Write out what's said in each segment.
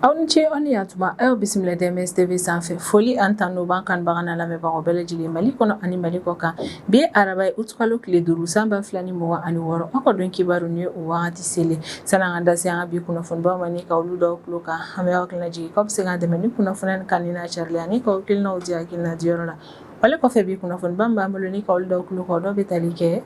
aw ni ce on yatuma ayo bisimila DMS TV sanfɛ foli an tan no ban kan bagana lamɛnbagaw bɛɛ lajɛlen Mali kɔnɔ ani Mali kɔ kan bi araba utkalo tile 5 sanba 2026 aw ka don kibaru ni o wagati sele sananga dase an bi kunnafoni ba mani ka olu dɔw kulo kan an bɛ aw kilina jigi ka bɛ se ka dɛmɛ ni kunnafoni kan ni na charle ani ka kilinaw di akilina di yɔrɔ la wale kɔfɛ bi kunnafoni ba b'an bolo ni ka olu dɔw kulo kan dɔw bɛ tali kɛ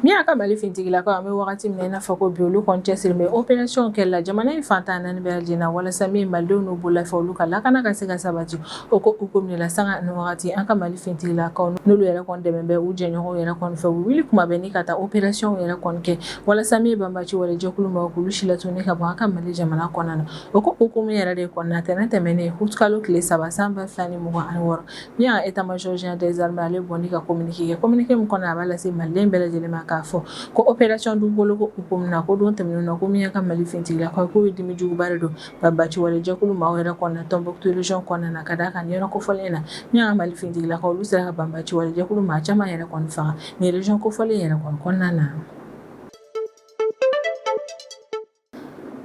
Miya ka Mali fintigilakaw an bɛ wagati min na i n'a fɔ ko bi olu kɔni cɛsiri bɛ opération kɛla la jamana in fantan naani bɛɛ lajɛlen na walasa min malidenw n'u bolofɛ olu ka lakana ka se ka sabati o ko hukumu la sanga ni wagati an ka Mali fintigilakaw n'olu yɛrɛ kɔni dɛmɛ bɛ u jɛɲɔgɔnw yɛrɛ kɔni fɛ u wuli kuma bɛ ni ka taa opération yɛrɛ kɔni kɛ walasa min banbaci wale jɛkulu ma k'olu si latuni ka bɔ an ka Mali jamana kɔnɔna na o ko hukumu yɛrɛ de kɔnɔna tɛnɛn tɛmɛnen utkalo tile 3 sanba 2026 min y'a état-major général des armées ale bɔnni ka communiqué min kɔnɔ a b'a lase maliden bɛɛ lajɛlen ma k'a fɔ ko opération du bolo ko hukumu na ko don tɛmɛnen na ko min ka Mali fintigilakaw ko dimi juguba de don banbaci wale jɛkulu maaw yɛrɛ kɔnɔna Tombouctou région kɔnɔna na ka d'a kan yɔrɔ kofɔlen na min ka Mali fintigilakaw olu sera ka banbaci wale jɛkulu maa caman yɛrɛ kɔni faga ni région kofɔlen yɛrɛ kɔnɔna na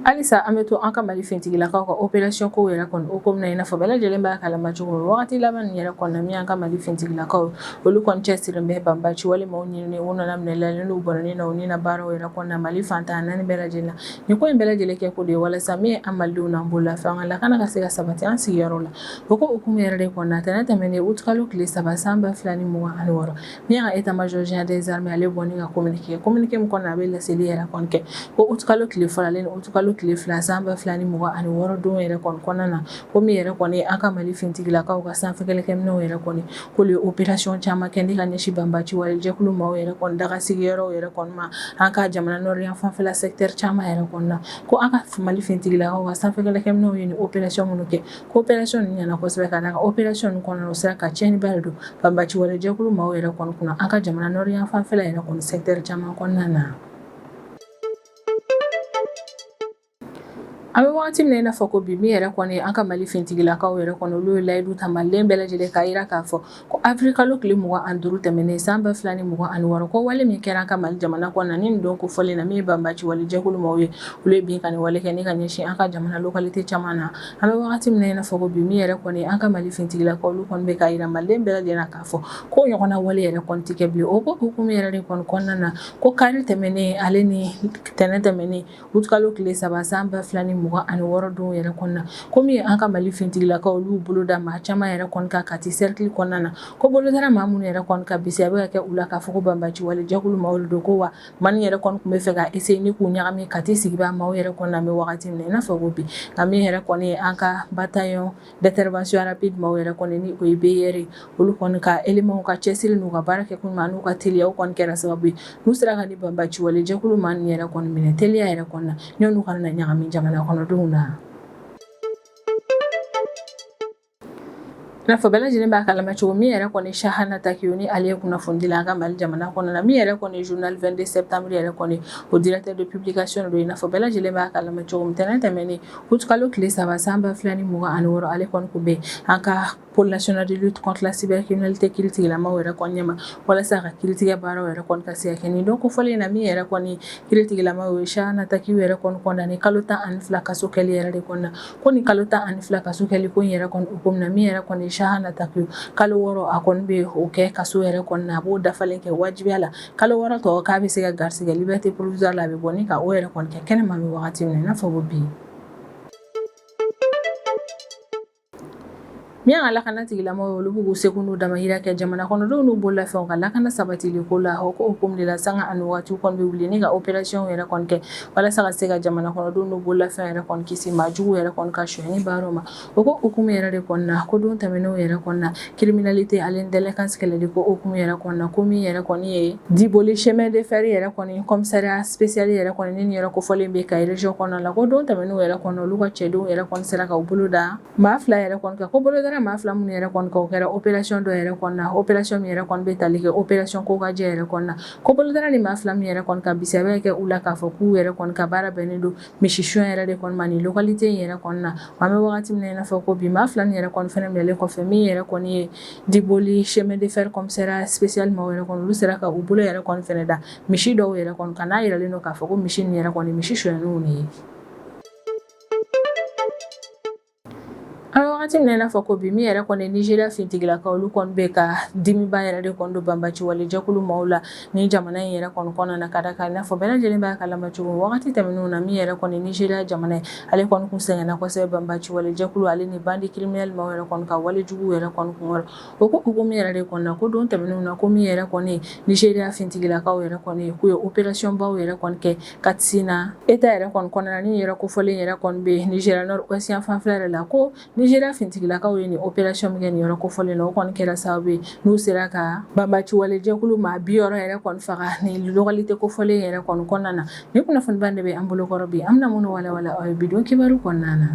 Alisa an bɛ to an ka Mali fintigilakaw ka opération ko yɛrɛ kɔni hukumu na i n'a fɔ bɛɛ lajɛlen b'a kalama cogo min wagati laban nin yɛrɛ kɔnɔna min an ka Mali fintigilakaw olu kɔni cɛsirilen bɛ banbaci wale maaw ɲinini u nana minɛlen n'u bɔnɛni na u ni na baaraw yɛrɛ kɔnɔna Mali fantan naani bɛɛ lajɛlen na nin ko in bɛɛ lajɛlen kɛ ko de walasa min an malidenw n'an bolofɛ an ka lakana ka se ka sabati an sigiyɔrɔ la o ko hukumu yɛrɛ de kɔnɔna tɛnɛn tɛmɛnen utkalo tile 3 sanba 2026 min ka état-major général des armées ale bɔnni ka communiqué min kɔnɔna a bɛ laseli yɛrɛ kɔni kɛ ko utkalo tile fɔlɔ ale ni utkalo tile 2 sanba 2026 don yɛrɛ kɔni kɔnɔna na ko min yɛrɛ kɔni an ka Mali fintigilakaw ka sanfɛ kɛlɛkɛminɛw yɛrɛ kɔni k'olu ye opération caman kɛ ni ka ɲɛsin banbaci wale jɛkulu maaw yɛrɛ kɔni daga sigiyɔrɔw yɛrɛ kɔni ma an ka jamana nord fanfɛla secteur caman yɛrɛ kɔni na ko an ka Mali fintigilakaw ka sanfɛ kɛlɛkɛminɛw ye ni opération minnu kɛ ko opération ninnu ɲɛna kosɛbɛ ka d'a kan opération ninnu kɔnɔna o sera ka tiɲɛniba de don banbaci wale jɛkulu maaw yɛrɛ kɔni kunna an ka jamana nord fanfɛla yɛrɛ kɔni secteur caman kɔnɔna na an bɛ wagati min na i n'a fɔ ko bi min yɛrɛ kɔni an ka Mali fintigilakaw yɛrɛ kɔni olu ye layidu ta maliden bɛɛ lajɛlen k'a yira k'a fɔ ko avrikalo tile 25 tɛmɛnen sanba 2026 ko wale min kɛra an ka Mali jamana kɔnɔna ni nin don kofɔlen na min ye banbaci wale jɛkulu maaw ye olu ye bin ka nin wale kɛ ni ka ɲɛsin an ka jamana localité caman na an bɛ wagati min na i n'a fɔ ko bi min yɛrɛ kɔni an ka Mali fintigilakaw olu kɔni bɛ k'a yira maliden bɛɛ lajɛlen na k'a fɔ ko ɲɔgɔnna wale yɛrɛ kɔni tɛ kɛ bilen o ko hukumu yɛrɛ de kɔni kɔnɔna na ko kari tɛmɛnen ale ni tɛnɛn tɛmɛnen utkalo tile 3 sanba 2026 don yɛrɛ kɔnɔna ko min an ka Mali fintigilakaw olu bolo da maa caman yɛrɛ kɔni ka kati cercle kɔnɔna na ko bolodara maa minnu yɛrɛ kɔni ka bisi a bɛ ka kɛ u la k'a fɔ ko banbaci wale jɛkulu maaw don ko wa mani yɛrɛ kɔni tun bɛ fɛ ka essayer ni k'u ɲagami kati sigibaa maaw yɛrɛ kɔnɔna bɛ wagati min na i n'a fɔ ko bi nka min yɛrɛ kɔni ye an ka bataillon d'intervention rapide maaw yɛrɛ kɔni ni o ye BR olu kɔni ka éléments ka cɛsiri n'u ka baara kɛ kun ma n'u ka teliya o kɔni kɛra sababu ye n'u sera ka ni banbaci wale jɛkulu maa ninnu yɛrɛ kɔni minɛ teliya yɛrɛ kɔnɔna ɲɔnu kana na ɲagami jamana kɔnɔdenw na n'a fɔ bɛɛ lajɛlen b'a kalama cogo min yɛrɛ kɔni Sahana Takiyo ni ale ye kunnafoni di la an ka Mali jamana kɔnɔna na min yɛrɛ kɔni journal 22 septembre yɛrɛ kɔni o directeur de publication do i n'a fɔ bɛɛ lajɛlen b'a kalama cogo min tɛnɛn tɛmɛnen utkalo tile 3 sanba 2026 ale kɔni kun bɛ an ka pôle national de lutte contre la cybercriminalité kiiritigilamaw yɛrɛ kɔni ɲɛma walasa ka kiiritigɛ baaraw yɛrɛ kɔni ka se ka kɛ nin don kofɔlen na min yɛrɛ kɔni kiiritigilamaw ye Sahana Takiyo yɛrɛ kɔni kɔnɔna kalo 12 kaso kɛli yɛrɛ de kɔnɔna ko nin kalo 12 kaso kɛli ko in yɛrɛ kɔni hukumu na min yɛrɛ kɔni Sahana Takiyo kalo 6 a kɔni bɛ o kɛ kaso yɛrɛ kɔnɔna a b'o dafalen kɛ wajibiya la kalo 6 tɔ k'a bɛ se ka garisigɛ liberté provisoire la a bɛ bɔ ni ka o yɛrɛ kɔni kɛ kɛnɛma bɛ wagati min na i n'a fɔ ko bi min ka lakana tigilamɔgɔw olu b'u seko n'u damayira kɛ jamana kɔnɔdenw n'u bolofɛnw ka lakana sabatili ko la o ko hukumu de la sanga ani waatiw kɔni bɛ wuli ni ka opération yɛrɛ kɔni kɛ walasa ka se ka jamana kɔnɔdenw n'u bolofɛn yɛrɛ kɔni kisi maa jugu yɛrɛ kɔni ka sonyani baaraw ma o ko hukumu yɛrɛ de kɔnɔna ko don tɛmɛnenw yɛrɛ kɔnɔna criminalité ale ni délinquance kɛlɛli ko hukumu yɛrɛ kɔnɔna ko min yɛrɛ kɔni ye Diboli chemin de fer yɛrɛ kɔni commissariat spécial yɛrɛ kɔni ni nin yɛrɛ kofɔlen bɛ Kayi région kɔnɔna la ko don tɛmɛnenw yɛrɛ kɔnɔ olu ka cɛdenw yɛrɛ kɔni sera ka u bolo da maa 2 yɛrɛ kɔni kan ko bolodara ka ma fila mun yɛrɛ kɔni ka o kɛra opération dɔ yɛrɛ kɔnɔna opération min yɛrɛ kɔni bɛ tali kɛ opération kokajɛ yɛrɛ kɔnɔna ko bolodara ni ma fila min yɛrɛ kɔni ka bisɛbɛ kɛ u la k'a fɔ k'u yɛrɛ kɔni ka baara bɛnnen don misi suɲɛ yɛrɛ de kɔni ma ni localité in yɛrɛ kɔnɔna an bɛ wagati min na i n'a fɔ ko bi ma fila min yɛrɛ kɔni fɛnɛ minɛlen kɔfɛ min yɛrɛ kɔni ye Diboli chemin de fer commissariat spécial ma yɛrɛ kɔni olu sera ka u bolo yɛrɛ kɔni fɛnɛ da misi dɔw yɛrɛ kɔni ka n'a yiralen don k'a fɔ ko misi nin yɛrɛ kɔni misi suɲɛniw de ye. Wagati min na i n'a fɔ ko bi min yɛrɛ kɔni Nigeria fintigilakaw olu kɔni bɛ ka dimiba yɛrɛ de kɔni don banbaci wale jɛkulu maaw la ni jamana in yɛrɛ kɔni kɔnɔna na ka da kan i n'a fɔ bɛɛ lajɛlen b'a kalama cogo min wagati tɛmɛnenw na min yɛrɛ kɔni Nigeria jamana ye ale kɔni kun sɛgɛnna kosɛbɛ banbaci wale jɛkulu ale ni bandi criminel maaw yɛrɛ kɔni ka wale jugu yɛrɛ kɔni kunkɔrɔ o ko hukumu yɛrɛ de kɔni na ko don tɛmɛnenw na ko min yɛrɛ kɔni Nigeria fintigilakaw yɛrɛ kɔni k'u ye opération baw yɛrɛ kɔni kɛ Katsina État yɛrɛ kɔni kɔnɔna ni yɛrɛ kofɔlen yɛrɛ kɔni bɛ Nigeria Nord-Ouest fanfɛla yɛrɛ la ko Nigeria fintigilakaw ye ni opération min kɛ nin yɔrɔ kofɔlen na o kɔni kɛra sababu ye n'u sera ka banbaci wale jɛkulu maa 60 yɛrɛ kɔni faga ni localité kofɔlen yɛrɛ kɔni kɔnɔna na ni kunnafoniba de bɛ an bolokɔrɔ bi an bɛna mun walawala aw ye bidon kibaru kɔnɔna na.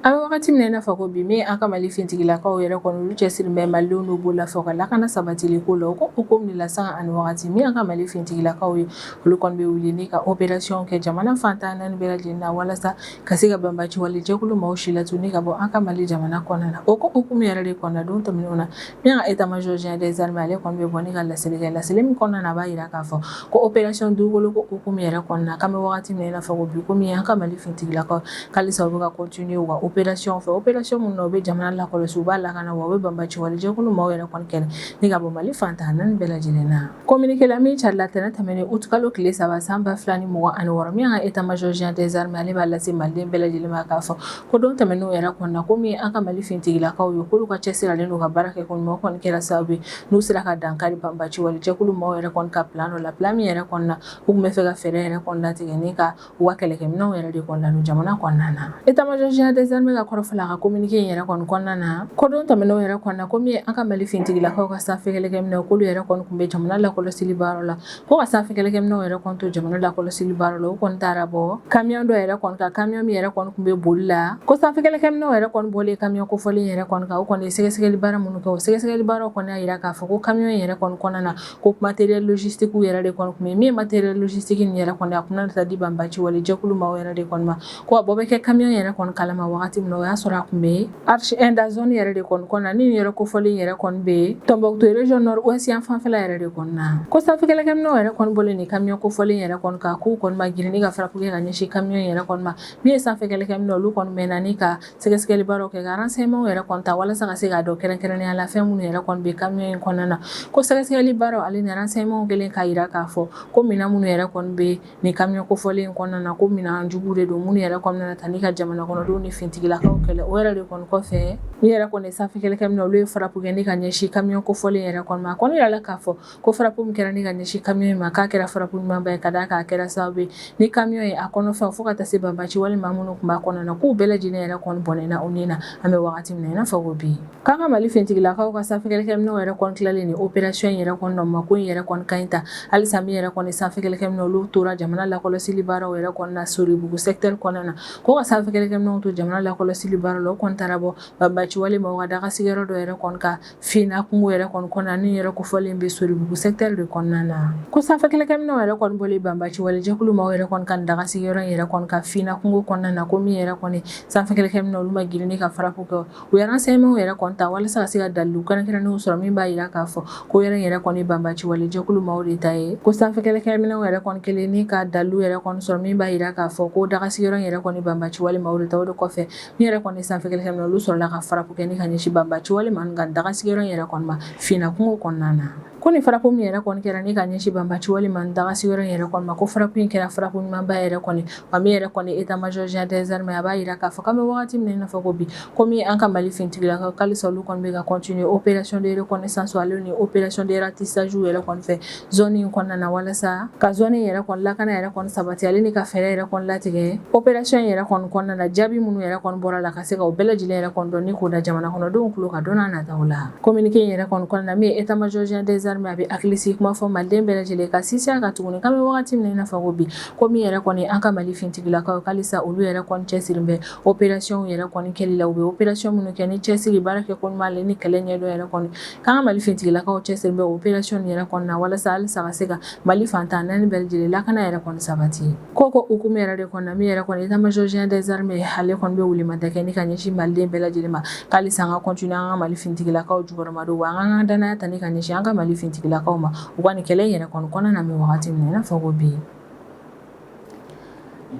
A bɛ wagati min na i n'a fɔ ko bi min an ka Mali fintigilakaw yɛrɛ kɔni olu cɛsirilen bɛ malidenw n'u b'o la fɛ ka lakana sabatili ko la o ko hukumu de la sanga ani wagati min an ka Mali fintigilakaw ye olu kɔni bɛ wuli ni ka opération kɛ jamana fantan naani bɛɛ lajɛlen na walasa ka se ka banbaci wale jɛkulu maaw si latunu ka bɔ an ka Mali jamana kɔnɔna na o ko hukumu yɛrɛ de kɔnɔna don tɛmɛnenw na min ka état major général des armées ale kɔni bɛ bɔ ni ka laseli kɛ laseli min kɔnɔna na a b'a yira k'a fɔ ko opération dugukolo ko hukumu yɛrɛ kɔnɔna k'an bɛ wagati min na i n'a fɔ ko bi komi an ka Mali fintigilakaw k'alisa u bɛ ka continuer u ka opération fɛ opération mun na u bɛ jamana lakɔlɔsi u b'a lakana wa u bɛ banbaci wale jɛkulu maaw yɛrɛ kɔni kɛlɛ ni ka bɔ Mali fantan naani bɛɛ lajɛlen na communiqué la min carila tɛnɛ tɛmɛnen août kalo tile 3 san 2026 min ka état major général des armées ale b'a lase maliden bɛɛ lajɛlen ma k'a fɔ ko don tɛmɛnenw yɛrɛ kɔnɔna komi an ka Mali fintigilakaw ye k'olu ka cɛsiralen don ka baara kɛ ko ɲuman kɔni kɛra sababu ye n'u sera ka dankari banbaci wale jɛkulu maaw yɛrɛ kɔni ka plan dɔ la plan min yɛrɛ kɔnɔna u tun bɛ fɛ ka fɛɛrɛ yɛrɛ kɔni latigɛ ni ka u ka kɛlɛkɛminɛnw yɛrɛ de kɔni ladon jamana kɔnɔna na état major général des armées ka kɔrɔfɔla a ka communiqué in yɛrɛ kɔni kɔnɔna na ko don tɛmɛnenw yɛrɛ kɔnɔna komi an ka Mali fintigilakaw ka sanfɛ kɛlɛkɛminɛw k'olu yɛrɛ kɔni tun bɛ jamana lakɔlɔsili baaraw la ko ka sanfɛ kɛlɛkɛminɛw yɛrɛ kɔni to jamana lakɔlɔsili baaraw la u kɔni taara bɔ camion dɔ yɛrɛ kɔni ka camion min yɛrɛ kɔni tun bɛ boli la ko sanfɛ kɛlɛkɛminɛw yɛrɛ kɔni bɔlen camion kofɔlen yɛrɛ kɔni kan o kɔni ye sɛgɛsɛgɛli baara minnu kɛ o sɛgɛsɛgɛli baaraw kɔni y'a yira k'a fɔ ko camion in yɛrɛ kɔni kɔnɔna na ko matériel logistique yɛrɛ de kɔni tun bɛ min ye matériel logistique nin yɛrɛ kɔni a kun na taa di banbaci wale jɛkulu maaw yɛrɛ de kɔni ma ko a bɔ bɛ kɛ camion yɛrɛ kɔni kalama wagati min na o y'a sɔrɔ a kun bɛ archi inda zone yɛrɛ de kɔni kɔnɔna ni yɛrɛ kofɔlen yɛrɛ kɔni bɛ Tombouctou région nord-ouest fanfɛla yɛrɛ de kɔni na ko sanfɛ kɛlɛkɛminɛw yɛrɛ kɔni bɔlen ni camion kofɔlen yɛrɛ kɔni kan k'u kɔni ma girin ni ka frappe kɛ ka ɲɛsin camion yɛrɛ kɔni ma min ye sanfɛ kɛlɛkɛminɛw olu kɔni mɛnna ni ka sɛgɛsɛgɛli baaraw kɛ ka renseignements yɛrɛ kɔni ta walasa ka se k'a dɔn kɛrɛnkɛrɛnnenya la fɛn minnu yɛrɛ kɔni bɛ camion in kɔnɔna na ko sɛgɛsɛgɛli baaraw ale ni renseignements kɛlen k'a yira k'a fɔ ko minɛn minnu yɛrɛ kɔni bɛ ni camion kofɔlen in kɔnɔna na ko minɛn jugu de don minnu yɛrɛ kɔni nana ta ni ka jamana kɔnɔdenw ni fintigilakaw kɛlɛ o yɛrɛ de kɔni kɔfɛ min yɛrɛ kɔni sanfɛ kɛlɛkɛminɛw olu ye frappe kɛ ni ka ɲɛsin camion kofɔlen yɛrɛ kɔni ma a kɔni yirala k'a fɔ ko frappe min kɛra ni ka ɲɛsin camion in ma k'a kɛra frappe ɲumanba ye ka d'a kan a kɛra sababu ye ni camion ye a kɔnɔfɛnw fo ka taa se banbaci walima minnu tun b'a kɔnɔna na k'u bɛɛ lajɛlen yɛrɛ kɔni bɔnɛna u ni na an bɛ wagati min na i n'a fɔ ko bi k'an ka Mali fintigilakaw ka sanfɛ kɛlɛkɛminɛw yɛrɛ kɔni tilalen ni opération in yɛrɛ kɔni na ma ko in yɛrɛ kɔni ka ɲi ta halisa min yɛrɛ kɔni sanfɛ kɛlɛkɛminɛw olu tora jamana lakɔlɔsili baaraw yɛrɛ kɔni na Soribugu secteur kɔnɔna na ko ka sanfɛ kɛlɛkɛminɛw to jamana lakɔlɔsili baaraw la o kɔni taara bɔ banbaci walima u ka daga sigiyɔrɔ dɔ yɛrɛ kɔni ka fina kungo yɛrɛ kɔni kɔnɔna ni yɛrɛ kofɔlen bɛ Soribugu secteur de kɔnɔna na ko sanfɛ kɛlɛkɛminɛw yɛrɛ kɔni bɔlen banbaci wale jɛkulu maaw yɛrɛ kɔni ka daga sigiyɔrɔ in yɛrɛ kɔni ka fina kungo kɔnɔna na ko min yɛrɛ kɔni sanfɛ kɛlɛkɛminɛw olu ma girin ni ka frappe kɛ u ye renseignements yɛrɛ kɔni ta walasa ka se ka dalilu kɛrɛnkɛrɛnnenw sɔrɔ min b'a yira k'a fɔ ko yɛrɛ kɔni banbaci wale jɛkulu maaw de ta ye ko sanfɛ kɛlɛkɛminɛw yɛrɛ kɔni kelen ni ka dalilu yɛrɛ kɔni sɔrɔ min b'a yira k'a fɔ ko daga sigiyɔrɔ in yɛrɛ kɔni banbaci wale maaw de ta o de kɔfɛ min yɛrɛ kɔni sanfɛ kɛlɛkɛminɛw olu sɔrɔla ka frappe kɛ ni ka ɲɛsin banbaci wale ma ka daga sigiyɔrɔ in yɛrɛ kɔni ma fina kungo kɔnɔna na ko ni frappe min yɛrɛ kɔni kɛra ni ka ɲɛsin banbaci wale ma daga sigiyɔrɔ in yɛrɛ kɔni ma ko frappe in kɛra frappe ɲumanba yɛrɛ kɔni wa min yɛrɛ kɔni état major général des armées a b'a yira k'a fɔ k'an bɛ wagati min na i n'a fɔ ko bi komi an ka Mali fintigilakaw k'alisa olu kɔni bɛ ka continuer opération de reconnaissance ale ni opération de ratissage yɛrɛ kɔni fɛ zone in kɔnɔna na walasa ka zone in yɛrɛ kɔni lakana yɛrɛ kɔni sabati ale ni ka fɛɛrɛ yɛrɛ kɔni latigɛ opération in yɛrɛ kɔni kɔnɔna na jaabi minnu yɛrɛ kɔni bɔra la ka se ka o bɛɛ lajɛlen yɛrɛ kɔni dɔn ni k'o da jamana kɔnɔdenw tulo ka dɔn n'a nataw la communiqué in yɛrɛ kɔni kɔnɔna na min ye état major général des armées abi akilisi kuma fɔ maliden bɛɛ lajɛlen ka sisiya ka tuguni k'an bɛ wagati min na i n'a fɔ ko bi ko min yɛrɛ kɔni an ka Mali fintigilakaw halisa olu yɛrɛ kɔni cɛsiri bɛ opération yɛrɛ kɔni kɛli la u bɛ opération minnu kɛ ni cɛsiri baara kɛ ko ɲuman ni kɛlɛ ɲɛdɔn yɛrɛ kɔni k'an ka Mali fintigilakaw cɛsiri bɛ opération yɛrɛ kɔni na walasa halisa ka se ka Mali fantan naani bɛɛ lajɛlen lakana yɛrɛ kɔni sabati ko hukumu yɛrɛ de kɔnɔ min yɛrɛ kɔni état-major général des armées ale kɔni bɛ wulimada kɛ ni ka ɲɛsin maliden bɛɛ lajɛlen ma k'halisa an ka continuer an ka Mali fintigilakaw jukɔrɔmadon wa an ka danaya ta ni ka ɲɛsin an ka Mali fintigilakaw ma u ka nin kɛlɛ yɛrɛ kɔni kɔnɔna na mɛ wagati min na i n'a fɔ ko bi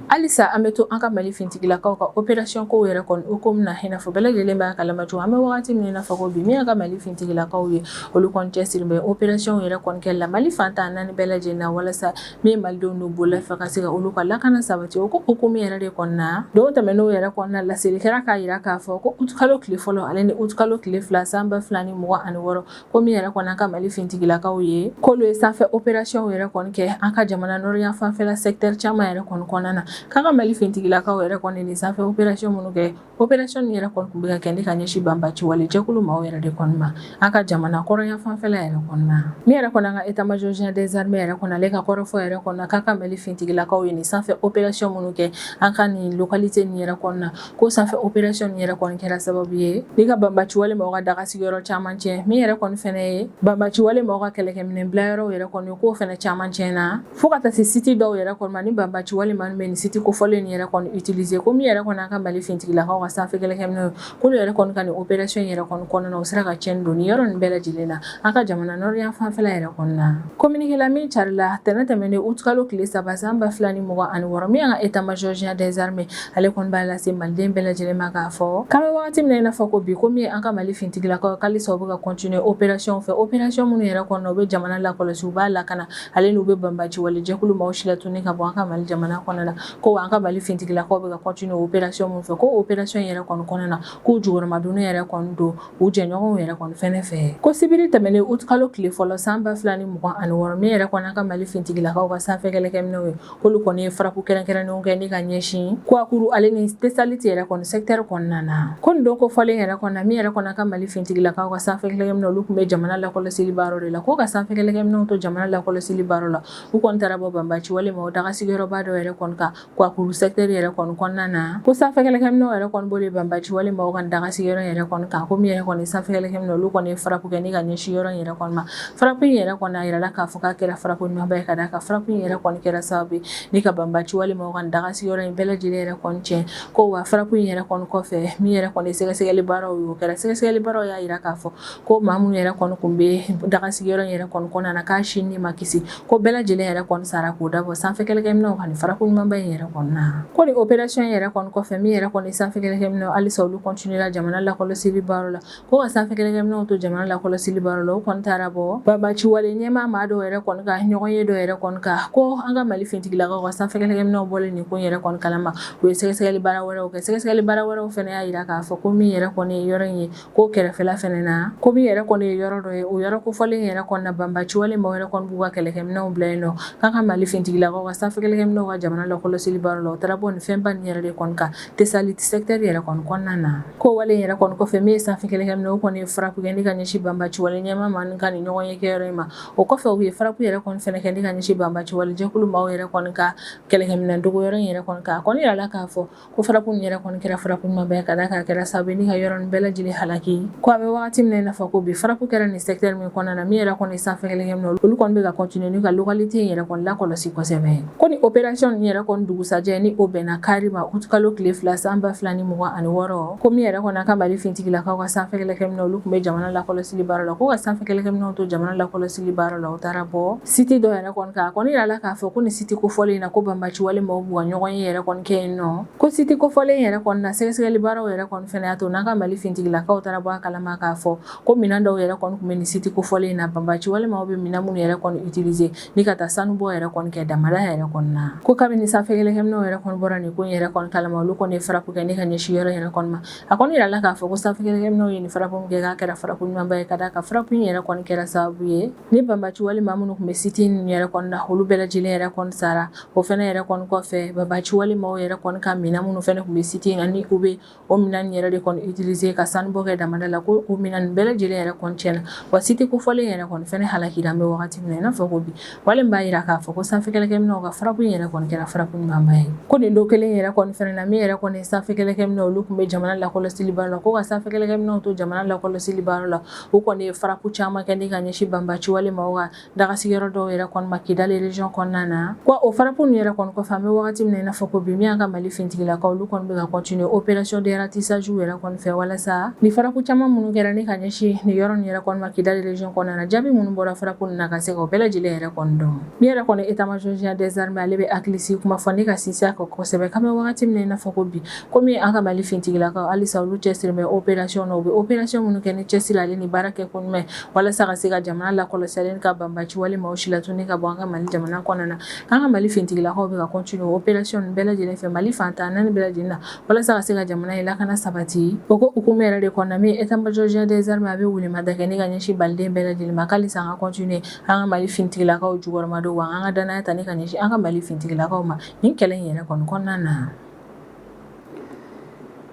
Alisa an bɛ to an ka Mali fintigilakaw ka opération ko yɛrɛ kɔni hukumu na i n'a fɔ bɛɛ lajɛlen b'a kalama cogo an bɛ wagati min na i n'a fɔ ko bi min an ka Mali fintigilakaw ye olu kɔni cɛsiri bɛ opération yɛrɛ kɔni kɛli la Mali fantan naani bɛɛ lajɛlen na walasa min malidenw n'u bolola fɛ ka se ka olu ka lakana sabati o ko hukumu yɛrɛ de kɔni na dɔw tɛmɛn'o yɛrɛ kɔni na laseli kɛra k'a yira k'a fɔ ko août kalo tile fɔlɔ ale ni août kalo tile fila san 2026 ko min yɛrɛ kɔni an ka Mali fintigilakaw ye k'olu ye sanfɛ opération yɛrɛ kɔni kɛ an ka jamana nɔrɔyan fanfɛla secteur caman yɛrɛ kɔni kɔnɔna na k'an ka Mali fintigilakaw yɛrɛ kɔni ni sanfɛ opération minnu kɛ opération yɛrɛ kɔni tun bɛ ka kɛ ni ka ɲɛsin banbaci wale jɛkulu maaw yɛrɛ de kɔni ma an ka jamana kɔrɔyan fanfɛla yɛrɛ kɔni na min yɛrɛ kɔni an ka état-major général des armées yɛrɛ kɔni ale ka kɔrɔfɔ yɛrɛ kɔni na k'an ka Mali fintigilakaw ye ni sanfɛ opération minnu kɛ an ka nin localité nin yɛrɛ kɔni na ko sanfɛ opération nin yɛrɛ kɔni kɛra sababu ye ni ka banbaci wale maaw ka daga sigiyɔrɔ caman tiɲɛ min yɛrɛ kɔni fɛnɛ ye banbaci wale maaw ka kɛlɛkɛminɛn bila yɔrɔ yɛrɛ kɔni k'o fɛnɛ caman tiɲɛna fo ka taa se site dɔw yɛrɛ kɔni ma ni banbaci wale maa bɛ ni site kofɔlen nin yɛrɛ kɔni utiliser ko min yɛrɛ kɔni an ka Mali fintigilakaw ka sanfɛ kɛlɛkɛminɛnw k'olu yɛrɛ kɔni ka nin opération yɛrɛ kɔni kɔnɔna na u sera ka tiɲɛni don ni yɔrɔ nin bɛɛ lajɛlen na an ka jamana nɔrɔyan fanfɛla yɛrɛ kɔni na communiqué la min carila tɛnɛ tɛmɛnen août kalo tile 3 san 2026 min an ka état-major général des armées ale kɔni b'a lase maliden bɛɛ lajɛlen ma k'a fɔ k'an bɛ wagati min na i n'a fɔ ko bi ko min an ka Mali fintigilakaw halisa u bɛ ka continuer opération fɛ opération minnu yɛrɛ kɔnɔ u bɛ jamana lakɔlɔsi u b'a lakana ale n'u bɛ banbaci wale jɛkulu maaw si la tuguni ka bɔ an ka Mali jamana kɔnɔna na ko an ka Mali fintigilakaw bɛ ka continuer opération min fɛ ko opération yɛrɛ kɔni kɔnɔna na k'u jukɔrɔmadonni yɛrɛ kɔni don u jɛɲɔgɔnw yɛrɛ kɔni fɛnɛ fɛ ko sibiri tɛmɛnen août kalo tile fɔlɔ san 2026 min yɛrɛ kɔni an ka Mali fintigilakaw ka sanfɛ kɛlɛkɛminɛw ye k'olu kɔni ye faraku kɛrɛnkɛrɛnnenw kɛ ni ka ɲɛsin Kuakuru ale ni spécialité yɛrɛ kɔni secteur kɔnɔna na ko nin don kofɔlen yɛrɛ kɔnɔ min yɛrɛ kɔni an ka Mali fintigilakaw ka sanfɛ kɛlɛkɛminɛw olu tun bɛ jamana lakɔlɔsili baaraw de la ko ka sanfɛ kɛlɛkɛminɛw to jamana lakɔlɔsili baaraw la u kɔni taara bɔ banbaci wale maaw daga sigiyɔrɔba dɔ yɛrɛ kɔni ka Kuakuru secteur yɛrɛ kɔni kɔnɔna na ko sanfɛ kɛlɛkɛminɛw yɛrɛ kɔni bolo banbaci wale maaw ka daga sigiyɔrɔ yɛrɛ kɔni kan ko min yɛrɛ kɔni sanfɛ kɛlɛkɛminɛw olu kɔni ye faraku kɛ ni ka ɲɛsin yɔrɔ in yɛrɛ kɔni ma faraku in yɛrɛ kɔni a yirala k'a fɔ k'a kɛra faraku ɲumanba ye ka d'a kan faraku in yɛrɛ kɔni kɛra sababu ye ni ka banbaci wale maaw ka daga sigiyɔrɔ in bɛɛ lajɛlen yɛrɛ kɔni tiɲɛ ko wa faraku in yɛrɛ kɔni kɔfɛ min yɛrɛ kɔni sɛgɛsɛgɛli baaraw ye o kɛra sɛgɛsɛgɛli baaraw y'a yira k'a fɔ ko maa minnu yɛrɛ kɔni kun bɛ daga sigiyɔrɔ in yɛrɛ kɔni kɔnɔna na k'a si ni ma kisi ko bɛɛ lajɛlen yɛrɛ kɔni sara k'o dabɔ sanfɛ kɛlɛkɛminɛw ka nin faraku ɲumanba in yɛrɛ kɔni na ko nin opération yɛrɛ kɔni kɔfɛ min yɛrɛ kɔni sanfɛ kɛlɛkɛminɛw halisa olu continuer la jamana lakɔlɔsili baaraw la ko ka sanfɛ kɛlɛkɛminɛw to jamana lakɔlɔsili baaraw la o kɔni taara bɔ banbaci wale ɲɛmaa maa dɔw yɛrɛ kɔni ka ɲɔgɔn ye dɔ yɛrɛ kɔni ka ko an ka Mali fintigilakaw ka sanfɛ kɛlɛkɛminɛw bɔlen nin ko in yɛrɛ kɔni kalama u ye sɛgɛsɛgɛli baara wɛrɛw kɛ sɛgɛsɛgɛli baara wɛrɛw fɛnɛ y'a yira k'a fɔ ko min yɛrɛ kɔni ye yɔrɔ in ye ko kɛrɛfɛla fɛnɛ na ko min yɛrɛ kɔni ye yɔrɔ dɔ ye o yɔrɔ kofɔlen yɛrɛ kɔni na banbaci wale maaw yɛrɛ kɔni b'u ka kɛlɛkɛminɛw bila yen nɔ k'an ka Mali fintigilakaw ka sanfɛ kɛlɛkɛminɛw ka jamana lakɔlɔsili baaraw la o taara bɔ nin fɛnba nin yɛrɛ de kɔni kan Tesalite secteur yɛrɛ kɔni kɔnɔna na ko wale yɛrɛ kɔni kɔfɛ min ye sanfɛ kɛlɛkɛminɛw o kɔni ye faraku kɛ ni ka ɲɛsin banbaci wale ɲɛmaa ma ni ka nin ɲɔgɔn ye kɛyɔrɔ in ma o kɔfɛ u ye faraku yɛrɛ kɔni fɛnɛ kɛ ni ka ɲɛsin banbaci wale jɛkulu maaw yɛrɛ kɔni ka kɛlɛkɛminɛn dogoyɔrɔ in yɛrɛ kɔni kan a kɔni yirala k'a fɔ ko faraku nin yɛrɛ kɔni kɛra faraku ɲumanba ye ka d'a kan a kɛra sababu ye ni ka yɔrɔ nin bɛɛ lajɛlen halaki ko a bɛ wagati min na i n'a fɔ ko bi faraku kɛra nin secteur min kɔnɔna na min yɛrɛ kɔni ye sanfɛ kɛlɛkɛminɛw olu kɔni bɛ ka continuer n'u ka localité in yɛrɛ kɔni lakɔlɔsi kosɛbɛ ko ni opération nin yɛrɛ kɔni dugusajɛ ni o bɛnna kari ma août kalo tile 2 san 2026 ko min yɛrɛ kɔni an ka Mali fintigilakaw ka sanfɛ kɛlɛkɛminɛw olu tun bɛ jamana lakɔlɔsili baaraw la ko ka sanfɛ kɛlɛkɛminɛw to jamana lakɔlɔsili baaraw la o taara bɔ site dɔ yɛrɛ kɔni kan a kɔni yirala k'a fɔ ko nin site kofɔlen in na ko banbaci wale maaw b'u ka ɲɔgɔn ye yɛrɛ kɔni kɛ yen nɔ ko site kofɔlen yɛrɛ kɔni na sɛgɛsɛgɛli baaraw yɛrɛ kɔni fɛnɛ y'a to n'an ka Mali fintigilakaw taara bɔ a kalama k'a fɔ ko minɛn dɔw yɛrɛ kɔni tun bɛ nin site kofɔlen in na banbaci walima bɛ minɛn minnu yɛrɛ kɔni utiliser ni ka taa sanubɔ yɛrɛ kɔni kɛ damada yɛrɛ kɔni na ko kabini sanfɛ kelen kemno yɛrɛ kɔni bɔra nin ko in yɛrɛ kɔni kalama olu kɔni ye farapu kɛ ne ka ɲɛsi yɔrɔ yɛrɛ kɔni ma a kɔni yirala k'a fɔ ko sanfɛ kelen kemno ye nin farapu min kɛ k'a kɛra farapu ɲumanba ye ka da ka farapu in yɛrɛ kɔni kɛra sababu ye ni banbaci walima minnu tun bɛ siti nin yɛrɛ kɔni na olu bɛɛ lajɛlen yɛrɛ kɔni sara o fɛnɛ yɛrɛ kɔni kɔfɛ banbaci walima yɛrɛ kɔni ka minɛn minnu fɛnɛ tun bɛ siti in na ni u bɛ o minɛn yɛrɛ de kɔni utiliser ka sanubɔ kɛ damada la ko o minɛn bɛɛ lajɛlen yɛrɛ kɔni tiɲɛna wa siti kofɔlen yɛrɛ kɔni fɛnɛ halakira an bɛ wagati min na i n'a fɔ ko bi walen b'a yira k'a fɔ ko sanfɛ kelen kemno ka farapu in yɛrɛ kɔni kɛra farapu ɲumanba ye ko nin don kelen yɛrɛ kɔni fɛnɛ na min yɛrɛ kɔni sanfɛ kelen kemno olu tun bɛ jamana lakɔlɔsili baara la ko ka sanfɛ kelen kemno to jamana lakɔlɔsili baara la o kɔni ye farapu caman kɛ ni ka ɲɛsin banbaci walima ka dagasigiyɔrɔ dɔw yɛrɛ kɔni ma Kidali region kɔnɔna na ko o farapu nin yɛrɛ kɔni kɔfɛ an bɛ wagati min na i n'a fɔ ko bi min ka Mali fintigilakaw olu kɔni bɛ ka continuer opération de ratissage yɛrɛ kɔni fɛ walasa ni farapu caman minnu kɛra ni ka ɲɛsin ni yɔrɔ nin yɛrɛ kɔni ma Kidali region kɔnɔna na jaabi minnu bɔra farapu nin na ka se ka o bɛɛ lajɛlen yɛrɛ kɔni dɔn min yɛrɛ kɔni état-major général des armées ale bɛ hakilisi kuma fɔ ne ka sinsin a kan kosɛbɛ k'an bɛ wagati min na i n'a fɔ ko bi komi an ka Mali fintigilakaw halisa olu cɛsiri bɛ opération na u bɛ opération minnu kɛ ni cɛsiri ale ni baara kɛ ko ɲuman walasa ka se ka jamana lakɔlɔsi ale ni ka banbaci walima o silatuni ka bɔ an ka Mali jamana kɔnɔna na an ka Mali fintigilakaw bɛ ka continuer opération nin bɛɛ lajɛlen fɛ Mali fantan naani bɛɛ lajɛlen na walasa ka se ka jamana ye lakana sabati o ko hukumu yɛrɛ de kɔnɔna min état-major général des armées a bɛ wulimada kɛ ni ka ɲɛsin Maliden bɛɛ lajɛlen ma k'alisa an ka continuer an ka Mali fintigilakaw jukɔrɔmadon wa an ka danaya ta ni ka ɲɛsin an ka Mali fintigilakaw ma nin kɛlɛ in yɛrɛ kɔni kɔnɔna na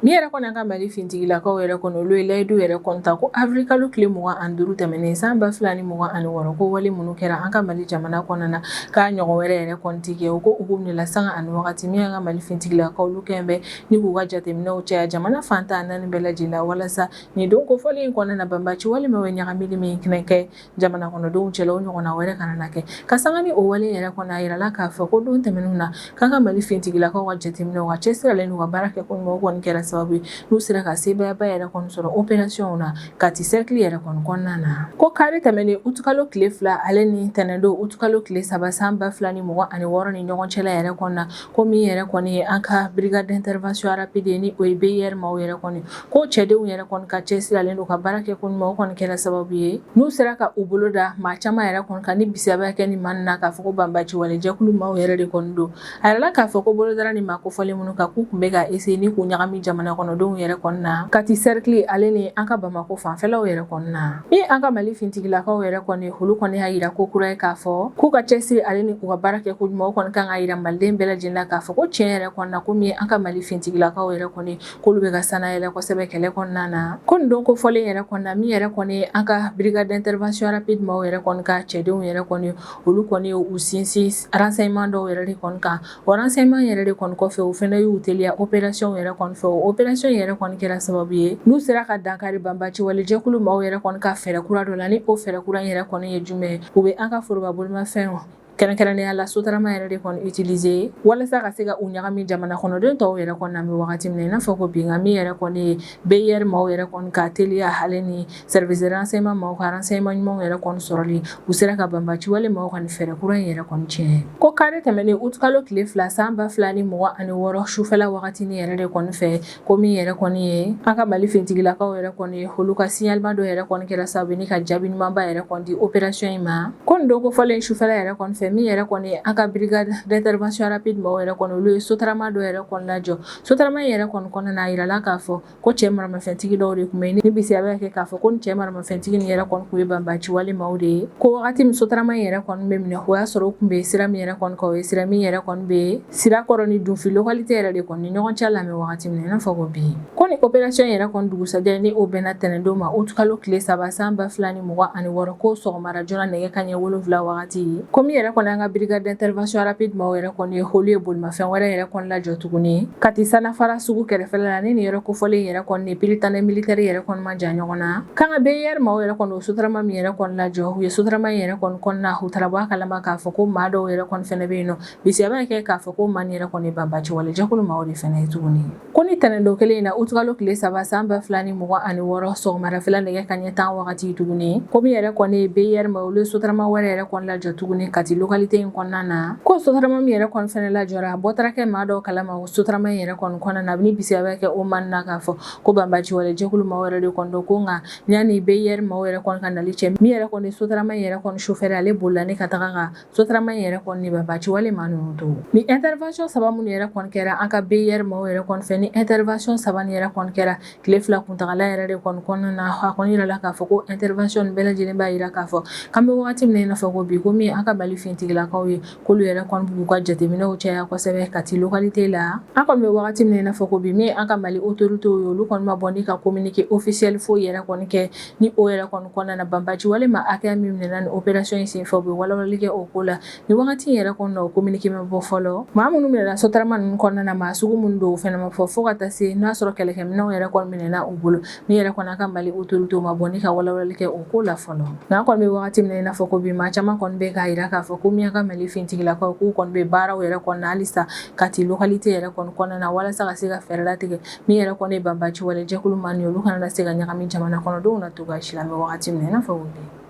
min yɛrɛ kɔni an ka Mali fintigilakaw yɛrɛ kɔni olu ye layidu yɛrɛ kɔni ta ko avril kalo tile 25 tɛmɛnen san 2026 ko wale minnu kɛra an ka Mali jamana kɔnɔna na k'a ɲɔgɔn wɛrɛ yɛrɛ kɔni tɛ kɛ o ko hukumu de la sanga ani wagati min an ka Mali fintigilakaw olu kɛn bɛ ni k'u ka jateminɛw caya jamana fantan naani bɛɛ lajɛlen la walasa nin don kofɔlen in kɔnɔna na banbaci walima o ye ɲagamili min kɛnɛ kɛ jamana kɔnɔdenw cɛla o ɲɔgɔnna wɛrɛ kana na kɛ ka sanga ni o wale yɛrɛ kɔni a yirala k'a fɔ ko don tɛmɛnenw na k'an ka Mali fintigilakaw ka jateminɛw ka cɛsiralen n'u ka baara kɛ ko ɲuman kɔni kɛra sababu n'u sera ka sebayaba yɛrɛ kɔni sɔrɔ opération na kati cercle yɛrɛ kɔni kɔnɔna na ko kari tɛmɛnen utukalo tile 2 ale ni tɛnɛndon utukalo tile 3 san 2026 ni ɲɔgɔn cɛla yɛrɛ kɔnɔna ko min yɛrɛ kɔni ye an ka brigade d'intervention rapide ni o ye BIR maaw yɛrɛ kɔni ko cɛdenw yɛrɛ kɔni ka cɛsiralen don ka baara kɛ ko ɲuman o kɔni kɛra sababu ye n'u sera ka u bolo da maa caman yɛrɛ kɔni ka ni bisaba kɛ ni man na k'a fɔ ko banbaci wale jɛkulu maaw yɛrɛ de kɔni don a yɛrɛ la k'a fɔ ko bolodara ni maa kofɔlen minnu kan k'u tun bɛ ka essayer ni k'u ɲagami jamana kɔnɔdenw yɛrɛ kɔni na kati cercle ale ni an ka Bamako fanfɛlaw yɛrɛ kɔni na min an ka Mali fintigilakaw yɛrɛ kɔni olu kɔni y'a yira ko kura ye k'a fɔ k'u ka cɛsiri ale ni u ka baara kɛ ko ɲuman o kɔni kan ka yira Maliden bɛɛ lajɛlen la k'a fɔ ko tiɲɛ yɛrɛ kɔni na ko min an ka Mali fintigilakaw yɛrɛ kɔni k'olu bɛ ka sanayɛlɛ kosɛbɛ kɛlɛ kɔnɔna na ko nin don kofɔlen yɛrɛ kɔni na min yɛrɛ kɔni an ka brigade d'intervention rapide maaw yɛrɛ kɔni ka cɛdenw yɛrɛ kɔni olu kɔni u sinsin renseignement dɔw yɛrɛ de kɔni kan o renseignement yɛrɛ de kɔni kɔfɛ o fɛnɛ y'u teliya opération yɛrɛ kɔni fɛ o opération yɛrɛ kɔni kɛra sababu ye n'u sera ka dankari banbaci wale jɛkulu maaw yɛrɛ kɔni ka fɛɛrɛ kura dɔ la ni o fɛɛrɛ kura yɛrɛ kɔni ye jumɛn ye u bɛ an ka foroba bolimafɛnw kɛrɛnkɛrɛnnenya la sotarama yɛrɛ de kɔni utiliser walasa ka se ka u ɲagami jamana kɔnɔden tɔw yɛrɛ kɔni na bɛ wagati min na i n'a fɔ ko bi nka min yɛrɛ kɔni ye BIR maaw yɛrɛ kɔni ka teliya ale ni service de renseignement maaw ka renseignement ɲumanw yɛrɛ kɔni sɔrɔli u sera ka banbaci wale maaw kɔni fɛɛrɛ kura in yɛrɛ kɔni tiɲɛ ko kari tɛmɛnen utukalo tile 2 san 2026 sufɛla wagati ni yɛrɛ de kɔni fɛ ko min yɛrɛ kɔni ye an ka Mali fintigilakaw yɛrɛ kɔni olu ka signalement dɔ yɛrɛ kɔni kɛra sababu ni ka jaabi ɲumanba yɛrɛ kɔni di opération in ma ko nin don kofɔlen sufɛla yɛrɛ kɔni fɛ min yɛrɛ kɔni an ka brigade d'intervention rapide maaw yɛrɛ kɔni olu ye sotarama dɔ yɛrɛ kɔni lajɔ sotarama yɛrɛ kɔni kɔnɔna a yirala k'a fɔ ko cɛ maramafɛntigi dɔw de tun bɛ ni bisiya bɛ kɛ k'a fɔ ko ni cɛ maramafɛntigi ni yɛrɛ kɔni tun ye banbaci wale maaw de ye ko wagati min sotarama yɛrɛ kɔni bɛ minɛ o y'a sɔrɔ o tun bɛ sira min yɛrɛ kɔni kan o ye sira min yɛrɛ kɔni bɛ sira kɔrɔ ni dunfi localité yɛrɛ de kɔni ni ɲɔgɔn cɛ lamɛn wagati min na i n'a fɔ ko bi ko ni opération yɛrɛ kɔni dugusajɛ ni o bɛnna tɛnɛndon ma utukalo tile 3 san 2026 ko sɔgɔmara joona nɛgɛ kanɲɛ 7 wagati ko min yɛrɛ kɔni an ka brigade d'intervention rapide maaw yɛrɛ kɔni ye olu ye bolimafɛn wɛrɛ yɛrɛ kɔni lajɔ tuguni kati sanafara sugu kɛrɛfɛla la ni nin yɛrɛ kofɔlen yɛrɛ kɔni ni pilitanɛ militaire yɛrɛ kɔni ma jan ɲɔgɔn na kan ka BIR maaw yɛrɛ kɔni o sotarama min yɛrɛ kɔni lajɔ u ye sotarama yɛrɛ kɔni kɔnɔna u taara bɔ a kalama k'a fɔ ko maa dɔw yɛrɛ kɔni fɛnɛ bɛ yen nɔ bisiya bɛ kɛ k'a fɔ ko maa nin yɛrɛ kɔni banbaci wale jɛkulu maaw de fɛnɛ ye tuguni ko ni tɛnɛndon kelen in na utukalo tile 3 san 2026 sɔgɔmarafɛla nɛgɛ kanɲɛ 10 wagati tuguni ko min yɛrɛ kɔni ye BIR maaw olu ye sotarama wɛrɛ yɛrɛ kɔni lajɔ tuguni kati localité in kɔnɔna na ko sotarama min yɛrɛ kɔni fɛnɛ lajɔra a bɔtara kɛ maa dɔw kalama o sotarama in yɛrɛ kɔni kɔnɔna na ni bisiya bɛ kɛ o man na k'a fɔ ko banbaci wale jɛkulu maaw yɛrɛ de kɔni don ko nka ɲani BIR maaw yɛrɛ kɔni ka nali cɛ min yɛrɛ kɔni sotarama in yɛrɛ kɔni chauffeur ale bolila ne ka taga ka sotarama in yɛrɛ kɔni ni banbaci wale maa ninnu to ni intervention saba mun yɛrɛ kɔni kɛra an ka BIR maaw yɛrɛ kɔni fɛ ni intervention saba ni yɛrɛ kɔni kɛra tile fila kuntagala yɛrɛ de kɔni kɔnɔna na a kɔni yirala k'a fɔ ko intervention bɛɛ lajɛlen b'a yira k'a fɔ k'an bɛ wagati min na i n'a fɔ ko bi ko min an ka Mali fintigilakaw ye k'olu yɛrɛ kɔni b'u ka jateminɛw caya kosɛbɛ ka ti localité la an kɔni bɛ wagati min na i n'a fɔ ko bi min an ka Mali autorité ye olu kɔni ma bɔ ni ka communiqué officiel foyi yɛrɛ kɔni kɛ ni o yɛrɛ kɔni kɔnɔna na banbaci wale ma hakɛya min minɛna ni opération in senfɛ u bɛ walawalali kɛ o ko la ni wagati in yɛrɛ kɔnɔna o communiqué ma bɔ fɔlɔ maa minnu minɛna sotarama ninnu kɔnɔna na maa sugu minnu don o fɛnɛ ma fɔ fo ka taa se n'a sɔrɔ kɛlɛkɛminɛnw yɛrɛ kɔni minɛna u bolo min yɛrɛ kɔni an ka Mali autorité ma bɔ ni ka walawalali kɛ o ko la fɔlɔ nka an kɔni bɛ wagati min na i n'a fɔ ko bi maa caman kɔni bɛ k'a yira k'a fɔ ko min an ka Mali fintigilakaw k'u kɔni bɛ baaraw yɛrɛ kɔnɔna halisa ka ti localité yɛrɛ kɔni kɔnɔna na walasa ka se ka fɛɛrɛ latigɛ min yɛrɛ kɔni ye banbaci wale jɛkulu maa ni olu kana na se ka ɲagami jamana kɔnɔdenw na togoya si la an bɛ wagati min na i n'a fɔ o bi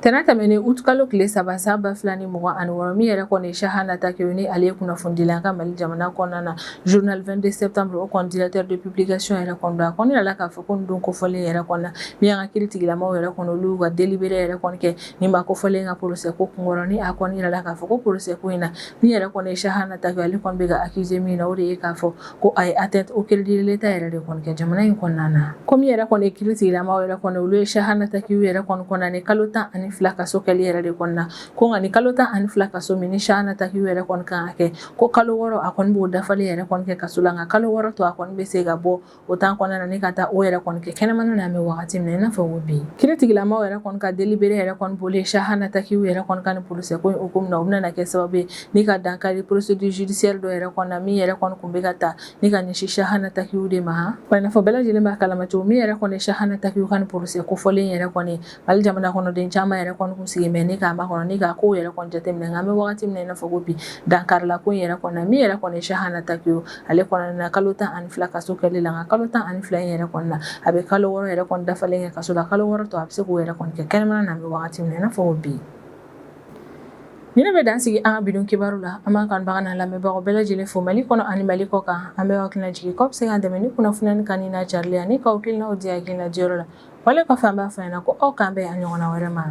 tɛnɛ tɛmɛnen août kalo tile 3 san 2026 min yɛrɛ kɔni ye Chahana Takeyo ni ale ye kunnafoni dila an ka Mali jamana kɔnɔna na journal 22 septembre o kɔni directeur de publication yɛrɛ kɔni don a kɔni yirala k'a fɔ ko nin don kofɔlen yɛrɛ kɔni na min y'an ka kiiritigilamaw yɛrɛ kɔni olu y'u ka délibéré yɛrɛ kɔni kɛ nin ma kofɔlen ka procès ko kunkɔrɔ ni a kɔni yirala k'a fɔ ko procès ko in na min yɛrɛ kɔni ye Chahana Takeyo ale kɔni bɛ ka accusé min na o de ye k'a fɔ ko a ye atteinte au crédit de l'État yɛrɛ de kɔni kɛ jamana in kɔnɔna na ko min yɛrɛ kɔni ye kiiritigilamaw yɛrɛ kɔni olu ye Chahana Takeyo yɛrɛ kɔni kɔnna kalo 12 kaso kɛli yɛrɛ de kɔnɔna ko nka ni kalo 12 kaso min ni Chahana Takeyo yɛrɛ kɔni kan ka kɛ ko kalo 6 a kɔni b'o dafalen yɛrɛ kɔni kɛ kaso la nka kalo 6 to a kɔni bɛ se ka bɔ o temps kɔnɔna na ni ka taa o yɛrɛ kɔni kɛ kɛnɛmana na an bɛ wagati min na i n'a fɔ ko bi kiiritigilamaw yɛrɛ kɔni ka délibéré yɛrɛ kɔni boli Chahana Takeyo yɛrɛ kɔni ka ni procès ko in hukumu na o bɛna kɛ sababu ye ni ka dankari procédure judiciaire dɔ yɛrɛ kɔnɔna min yɛrɛ kɔni kun bɛ ka ta ni ka ɲɛsin Chahana Takeyo de ma wa i n'a fɔ bɛɛ lajɛlen b'a kalama cogo min yɛrɛ kɔni ye Chahana Takeyo ka ni procès kofɔlen yɛrɛ kɔni Mali jamana kɔnɔden caman yɛrɛ kɔni kun sigi mɛ ni k'a makɔnɔ ni ka ko yɛrɛ kɔni jateminɛ nka an bɛ wagati min na i n'a fɔ ko bi dankarila ko in yɛrɛ kɔnɔna min yɛrɛ kɔni ye Chahana Takeyo ale kɔnɔna na kalo 12 kaso kɛli la nka kalo 12 in yɛrɛ kɔnɔna a bɛ kalo 6 yɛrɛ kɔni dafalen kɛ kaso la kalo 6 to a bɛ se k'o yɛrɛ kɔni kɛ kɛnɛmana na an bɛ wagati min na i n'a fɔ ko bi ni ne bɛ dan sigi an ka bidon kibaru la an b'an kanubaga n'a lamɛnbagaw bɛɛ lajɛlen fo Mali kɔnɔ ani Mali kɔ kan an bɛ hakilina jigin k'aw bɛ se k'an dɛmɛ ni kunnafoniya kan ni n'a carili ani k'aw hakilinaw di hakilina diyɔrɔ la wale kɔfɛ an b'a fɔ ɲɛna ko aw k'an bɛn a ɲɔgɔnna wɛrɛ ma